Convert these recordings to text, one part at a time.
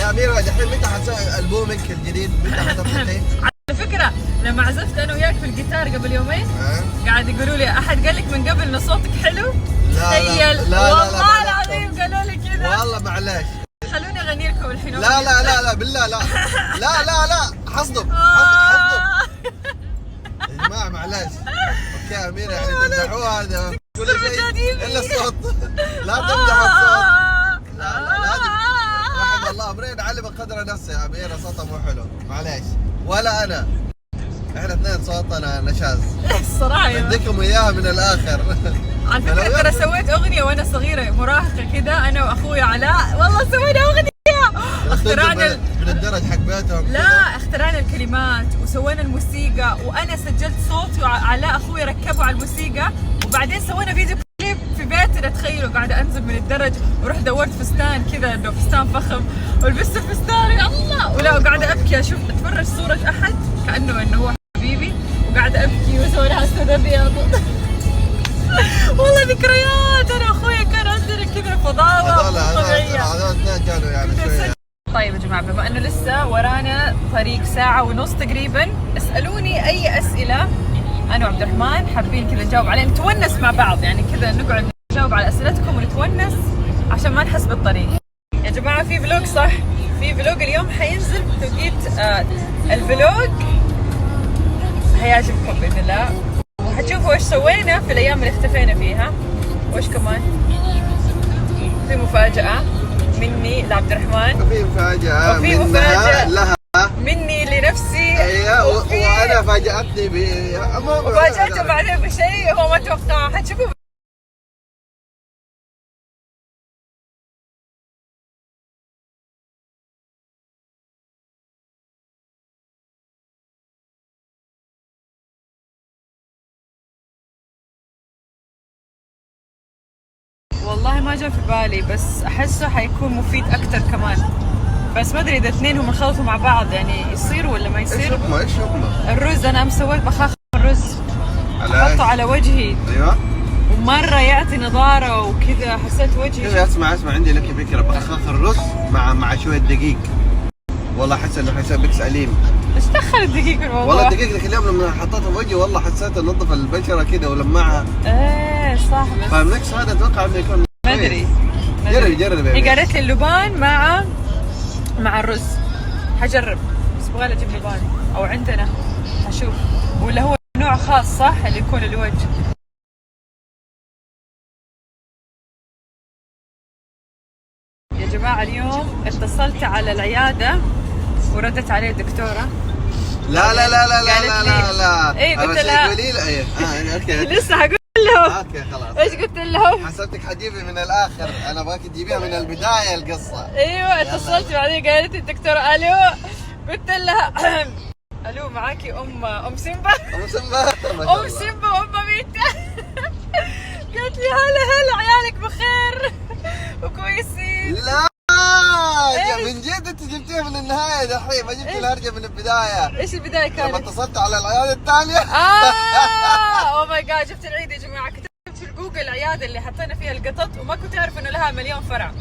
يا أميرة دحين متى حتسوي ألبومك الجديد؟ متى حتطلعي؟ على فكرة لما عزفت أنا وياك في الجيتار قبل يومين قاعد يقولوا لي أحد قال لك من قبل إن صوتك حلو؟ تخيل والله العظيم قالوا لي كذا. والله معلش خلوني أغني لكم الحين. لا بالله لا حصدم يا جماعة معلش. اوكي يا أميرة يعني تمدحوها هذا كل شيء إلا الصوت. لا تمدحوا الصوت. لا لازم. رحم الله امرئ علم قدر نفسه يا أميرة صوتها مو حلو معلش. ولا أنا احنا اثنين صوتنا نشاز الصراحة بديكم إياها من الآخر. على فكرة ترى سويت أغنية وأنا صغيرة مراهقة كذا أنا وأخوي علاء. والله سوينا أغنية اخترعنا من الدرج حق بيتهم. لا اخترعنا الكلمات وسوينا الموسيقى وأنا سجلت صوتي وعلاء أخوي ركبوا على الموسيقى وبعدين سوينا فيديو كليب في بيتنا. تخيلوا قاعدة أنزل من الدرج ورحت دورت فستان كذا إنه فستان فخم ولبست فستان يا الله ولا وقاعدة أبكي أشوف أتفرج صورة أحد كأنه إنه هو حبيبي وقاعدة أبكي وأسوي لها أسود أبيض. والله ذكريات انا واخويا كان عندنا كذا فضاوه طبيعيه. هذول اثنين كانوا يعني شويه. طيب يا جماعه بما انه لسه ورانا طريق ساعه ونص تقريبا اسالوني اي اسئله انا وعبد الرحمن حابين كذا نجاوب عليها نتونس مع بعض يعني كذا نقعد نجاوب على اسئلتكم ونتونس عشان ما نحس بالطريق. يا جماعه في فلوج صح؟ في فلوج اليوم حينزل بتوقيت الفلوج حيعجبكم باذن الله. حتشوفوا ايش سوينا في الايام اللي اختفينا فيها وايش كمان في مفاجأة مني لعبد الرحمن وفي مفاجأة وفي مفاجأة لها مني لنفسي. ايوه وانا فاجأتني وفاجأته بعدين بشيء هو ما توقعه حتشوفوا. والله ما جاء في بالي بس احسه حيكون مفيد اكثر كمان بس ما ادري اذا اثنين هم انخلطوا مع بعض يعني يصير ولا ما يصير. ايش حكمه؟ الرز انا مسويت بخاخ الرز احطه على وجهي. ايوه ومره يعطي نضاره وكذا حسيت وجهي. اسمع عندي لك فكره بخاخ الرز مع شويه دقيق. والله احس انه حيسوي بكس اليم. ايش دخل الدقيق في الموضوع؟ والله الدقيق ذاك اليوم لما حطيتها في وجهي والله حسيت انظف البشره كذا ولمعها. ايه صح بس فالميكس هذا اتوقع انه يكون ما ادري. جرب هي قالت لي اللبان مع الرز حجرب بس ابغى اجيب لبان او عندنا حشوف ولا هو نوع خاص صح اللي يكون الوجه. يا جماعه اليوم اتصلت على العياده وردت علي الدكتوره. لا ايه قلت لها قولي لي ايه اوكي لسه حقول لهم. اوكي خلاص ايش قلت لهم؟ حسبتك حتجيبي من الاخر انا ابغاك تجيبيها من البدايه القصه. ايوه اتصلت بعدين قالت الدكتوره الو قلت لها الو معاكي ام سيمبا ام سيمبا وام ميتا. قالت لي هلا عيالك بخير وكويسين. لا من جد انت جبتيها من النهايه دحين ما جبتي الهرجه من البدايه. ايش البدايه كانت؟ لما اتصلت على العياده الثانيه. اوه ماي جاد جبت العيد يا جماعه. كتبت في جوجل العياده اللي حطينا فيها القطط وما كنت اعرف انه لها مليون فرع.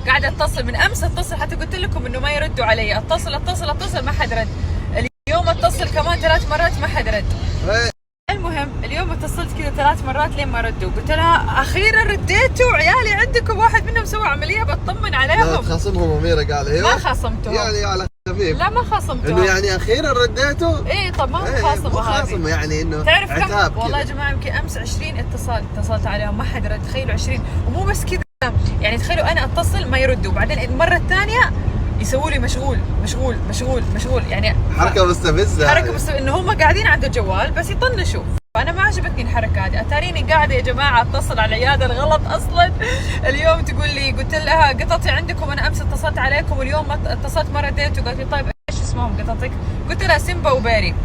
قاعده اتصل من امس اتصل حتى قلت لكم انه ما يردوا علي. اتصل ما حد رد. اليوم اتصل كمان 3 مرات ما حد رد. المهم اليوم اتصلت كذا 3 مرات لين ما ردوا. قلت لها اخيرا رديتوا عيالي عندكم واحد منهم سوى عمليه بطمن عليهم. لا تخاصمهم أميرة قال ايوه ما خاصمتهم يعني على خفيف. لا ما خاصمتهم انه يعني اخيرا رديتوا. ايه طب ما هو خاصمه هذه يعني انه تعرف كم والله يا كده. جماعه يمكن امس 20 اتصلت عليهم ما حد رد. تخيلوا 20 ومو بس كذا يعني تخيلوا انا اتصل ما يردوا بعدين المره الثانيه يسووا لي مشغول يعني حركه مستفزه انه هم قاعدين عند الجوال بس يطنشوا. فانا ما عجبتني الحركه هذه. اتاريني قاعده يا جماعه اتصل على العياده الغلط اصلا. اليوم تقول لي قلت لها قططي عندكم انا امس اتصلت عليكم واليوم ما اتصلت ما رديتوا. قالت لي طيب ايش اسمهم قططك؟ قلت لها سيمبا وبيري.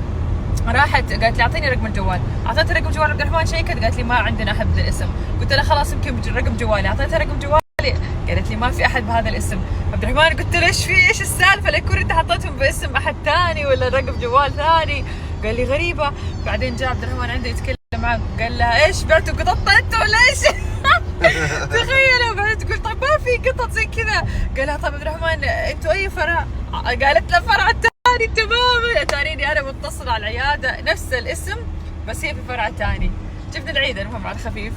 راحت قالت لي اعطيني رقم الجوال. اعطيتها رقم جوال عبد الرحمن شيكت قالت لي ما عندنا احد بهذا الاسم. قلت لها خلاص يمكن رقم جوالي. اعطيتها رقم جوالي قالت لي ما في احد بهذا الاسم. عبد الرحمن قلت له ايش في ايش السالفه لا يكون انت حطيتهم باسم احد ثاني ولا رقم جوال ثاني. قال لي غريبه. بعدين جاء عبد الرحمن عنده يتكلم معه قال لها ايش بعتوا قطط انتوا ولا ايش؟ تخيلوا بعدين تقول طيب ما في قطط زي كذا. قال لها طيب عبد الرحمن انتوا اي فرع؟ قالت له فرع الثاني تماما. اتاريني انا متصله على العياده نفس الاسم بس هي في فرع ثاني. جبنا العيد المهم على الخفيف.